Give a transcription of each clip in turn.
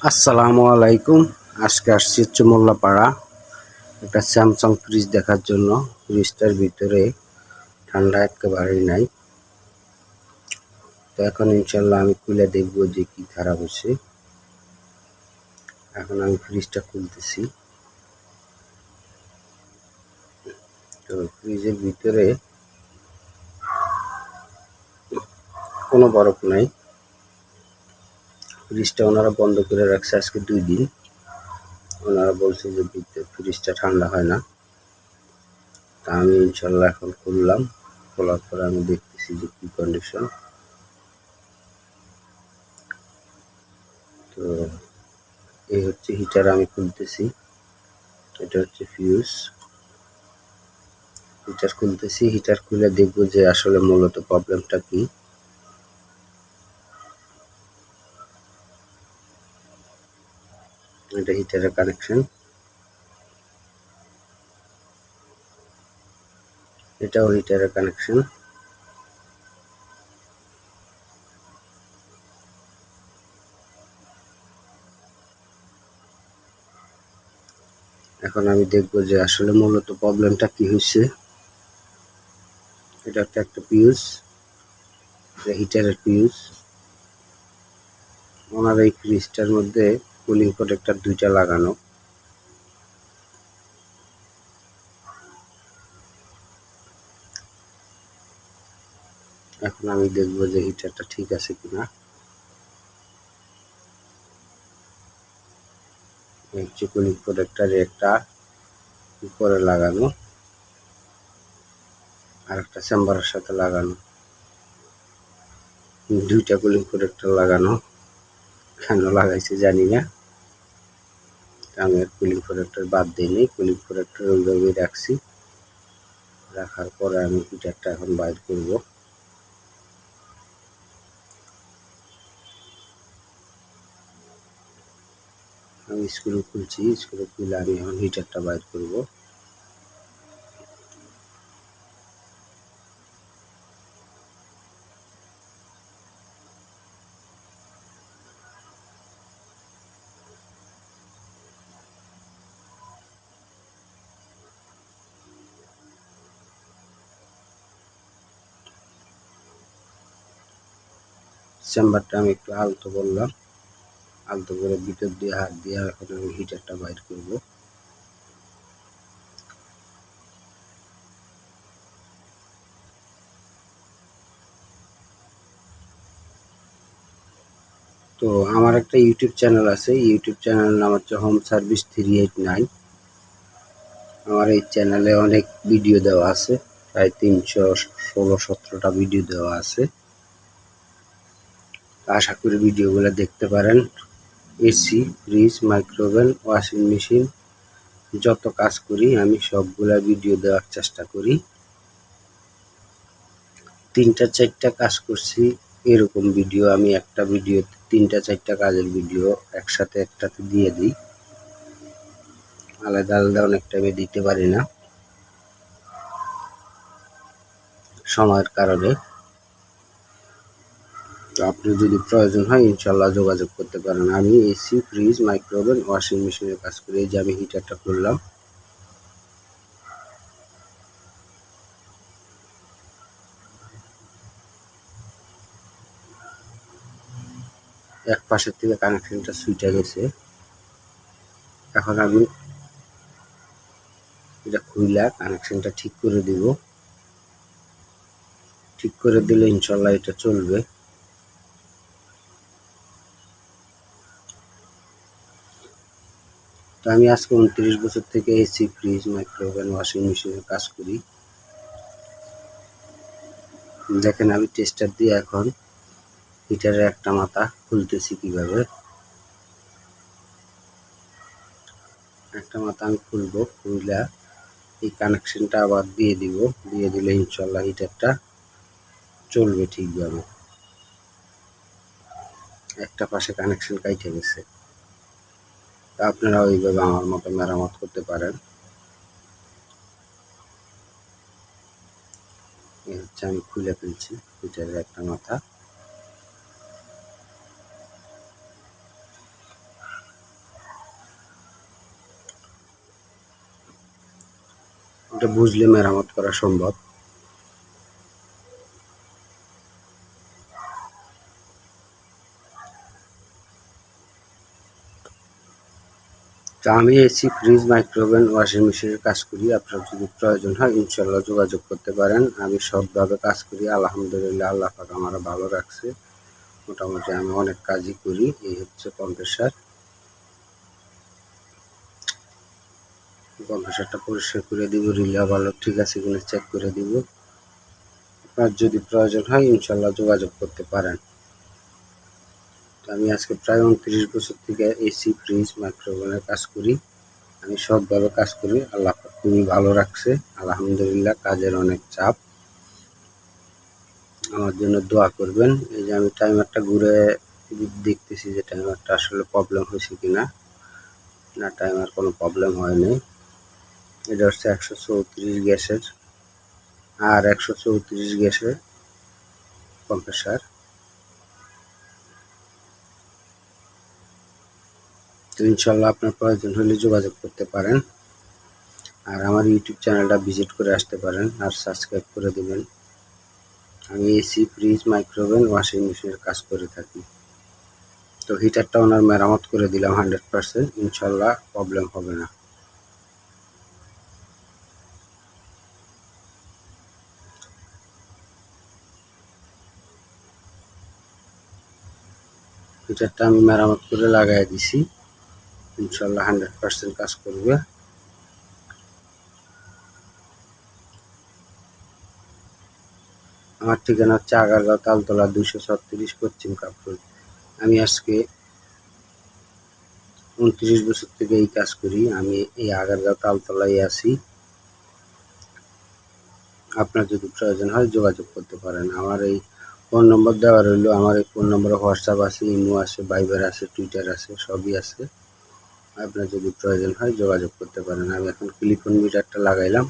আসসালামু আলাইকুম। আজকে আসছি হচ্ছে মোল্লাপাড়া একটা স্যামসাং ফ্রিজ দেখার জন্য। ফ্রিজটার ভিতরে ঠান্ডা একেবারেই নাই। তো এখন ইনশাল্লাহ আমি খুলে দেখব যে কি খারাপ হচ্ছে। এখন আমি ফ্রিজটা খুলতেছি। তো ফ্রিজের ভিতরে কোনো বরফ নাই। ফ্রিজটা ওনারা বন্ধ করে রাখছে আজকে 2 দিন। ওনারা বলছে যে ফ্রিজটা ঠান্ডা হয় না। তা আমি ইনশাল্লাহ এখন খুললাম। খোলার পরে আমি দেখতেছি যে কি কন্ডিশন। তো এই হচ্ছে হিটার, আমি খুলতেছি। এটা হচ্ছে ফিউজ। হিটার খুলতেছি। হিটার খুলে দেখব যে আসলে মূলত প্রবলেমটা কি। এটা হিটারের কানেকশন, এটাও হিটারের কানেকশন। এখন আমি দেখব যে আসলে মূলত প্রবলেমটা কি হয়েছে। এটা একটা ফিউজ, হিটারের ফিউজ। ওনার এই ফ্রিজটার মধ্যে কুলিং প্রোটেক্টর 2টা লাগানো। এখন আমি দেখব যে হিটারটা ঠিক আছে কিনা। এই হচ্ছে কুলিং প্রোটেক্টরে একটা উপরে লাগানো, আর একটা চেম্বারের সাথে লাগানো। 2টা কুলিং প্রোটেক্টর লাগানো। কেন লাগাইছে জানি না। আমি আর কুলিং প্রোটেক্টর বাদ দিইনি, কুলিং প্রোটেক্টর ওইভাবেই রাখছি। রাখার পরে আমি হিটারটা এখন বাইর করব। আমি স্ক্রু খুলছি। স্ক্রু খুলে আমি এখন হিটারটা বাইর করব। চেম্বারটা আমি একটু আলতো করলাম। আলতো করে ভিতর দিয়ে হাত দিয়ে এখন আমি হিটারটা বাইর করব। তো আমার একটা ইউটিউব চ্যানেল আছে। ইউটিউব চ্যানেল নাম হচ্ছে হোম সার্ভিস 389। আমার এই চ্যানেলে অনেক ভিডিও দেওয়া আছে, প্রায় 316-17টা ভিডিও দেওয়া আছে। আশা করি ভিডিওগুলো দেখতে পারেন। AC, fridge, micro oven, washing machine, যত কাজ করি আমি সবগুলা ভিডিও দেওয়ার চেষ্টা করি। 3টা-4টা কাজ করছি এরকম ভিডিও আমি একটা ভিডিওতে 3টা-4টা কাজের ভিডিও একসাথে একটাতে দিয়ে দিই। আলাদা আলাদা অনেক টাইমে দিতে পারি না সময়ের কারণে। তো আপনি যদি প্রয়োজন হয় ইনশাল্লাহ যোগাযোগ করতে পারেন। আমি এসি, ফ্রিজ, মাইক্রোওভেন, ওয়াশিং মেশিনের কাজ করি। এই যে আমি হিটারটা খুললাম। এক পাশের থেকে কানেকশনটা সুইচে গেছে। এখন আমি এটা খুইলা কানেকশনটা ঠিক করে দিব। ঠিক করে দিলে ইনশাল্লাহ এটা চলবে। তো আমি আজকে 29 বছর থেকে এসি, ফ্রিজ, মাইক্রোওভেন, ওয়াশিং মেশিনের কাজ করি। দেখেন আমি টেস্টার দিয়ে এখন হিটারের একটা মাথা খুলতেছি কিভাবে। একটা মাথা আমি খুলবো, খুইলা এই কানেকশনটা আবার দিয়ে দিব। দিয়ে দিলে ইনশাল্লাহ হিটারটা চলবে ঠিকভাবে। একটা পাশে কানেকশন কাইটে গেছে। তা আপনারা ওইভাবে আমার মতো মেরামত করতে পারেন। এই হচ্ছে আমি খুলে ফেলছি হিটারের একটা মাথা। এটা বুঝলে মেরামত করা সম্ভব। তো আমি এসি, ফ্রিজ, মাইক্রোওভেন, ওয়াশিং মেশিনের কাজ করি। আপনার যদি প্রয়োজন হয় ইনশাল্লাহ যোগাযোগ করতে পারেন। আমি সৎভাবে কাজ করি, আলহামদুলিল্লাহ আল্লাহ পাক আমারে ভালো রাখছে। মোটামুটি আমি অনেক কাজই করি। এই হচ্ছে কম্প্রেসার। কম্প্রেসারটা পরিষ্কার করে দিব, রিলে ভালো ঠিক আছে কিনা চেক করে দিব। আপনার যদি প্রয়োজন হয় ইনশাল্লাহ যোগাযোগ করতে পারেন। আমি আজকে প্রায় 29 বছর থেকে এসি, ফ্রিজ, মাইক্রোওভেনের কাজ করি। আমি সৎভাবে কাজ করি, আল্লাহ খুবই ভালো রাখছে আলহামদুলিল্লাহ। কাজের অনেক চাপ, আমার জন্য দোয়া করবেন। এই যে আমি টাইমারটা ঘুরে দেখতেছি যে টাইমারটা আসলে প্রবলেম হয়েছে কিনা। না, টাইমার কোনো প্রবলেম হয়নি। এটা হচ্ছে 134 গ্যাসের আর 134 গ্যাসের কম্প্রেসার। তো ইনশাল্লাহ আপনার প্রয়োজন হলে যোগাযোগ করতে পারেন। আর আমার ইউটিউব চ্যানেলটা ভিজিট করে আসতে পারেন আর সাবস্ক্রাইব করে দেবেন। আমি এসি, ফ্রিজ, মাইক্রোওভেন, ওয়াশিং মেশিনের কাজ করে থাকি। তো হিটারটা ওনার মেরামত করে দিলাম 100%, ইনশাল্লাহ প্রবলেম হবে না। হিটারটা আমি মেরামত করে লাগাই দিছি, ইনশাল্লাহ 100% কাজ করবে। আমার ঠিকানা হচ্ছে আগারগাঁও, তালতলা 236, পশ্চিম কাপ্রুল। আমি আজকে 29 বছর থেকে এই কাজ করি। আমি এই আগারগাঁও তালতলায় আছি। আপনার যদি প্রয়োজন হয় যোগাযোগ করতে পারেন। আমার এই ফোন নম্বর দেওয়া রইল। আমার এই ফোন নম্বরে হোয়াটসঅ্যাপ আছে, ইমো আছে, ভাইবার আছে, টুইটার আছে, সবই আছে। আপনার যদি প্রয়োজন হয় যোগাযোগ করতে পারেন। আমি এখন ক্লিপন মিটারটা লাগাইলাম,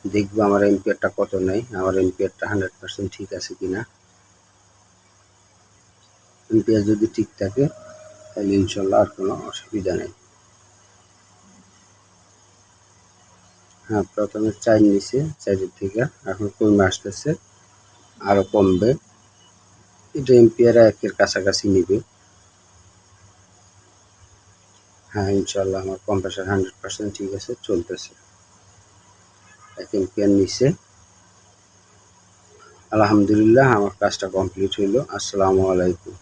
দেখবো আমার এম্পিয়ারটা কত নেই। আমার এম্পিয়ারটা 100% ঠিক আছে কিনা। এম্পিয়ার যদি ঠিক থাকে তাহলে ইনশাল্লাহ আর কোনো অসুবিধা নেই। হ্যাঁ, প্রথমে 4 নিচে, 4 থেকে এখন কমে আসতেছে, আরও কমবে। এটা এম্পিয়ার 1-এর কাছাকাছি নিবে। হ্যাঁ, ইনশাল্লাহ আমার কম্প্রেসার 100% ঠিক আছে, চলতেছে। 1 এম্পিয়ার নিচে, আলহামদুলিল্লাহ আমার কাজটা কমপ্লিট হইল। আসসালামু আলাইকুম।